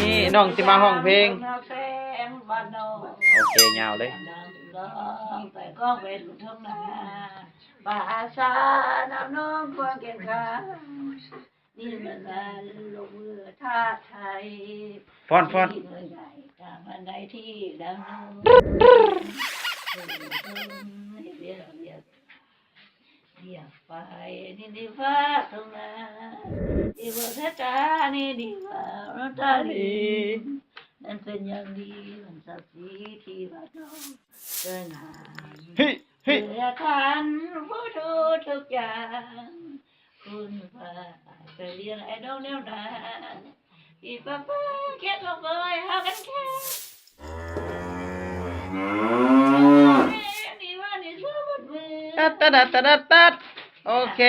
นี่น้องสิมาห้องเพลง แสงบ้านนอก โอเคยาวเลย แต่ก็เป็นทุ่งนาป่าชาน้ำน้องควงเก่งขานี่มันการลงมือท่าไทย ฟ้อน ที่เมืองใหญ่ตามอันใดที่ดังนู้นเรียกไปนี่ดีฟ้าตรงนั้นที่บนตานี่ดีว่าน้ำตาดีนั่นเป็นอย่างดีมันสักสีที่บ้านเราเดินหา เฮ้ยเฮ้ย เพื่อทันผู้ดูทุกอย่างคุณพาไปเรียนไอ้ดอกแนวดานที่ป้าเขียนลงไปหากันแค่นี่ว่านี่ชอบมือ ตัดโอเค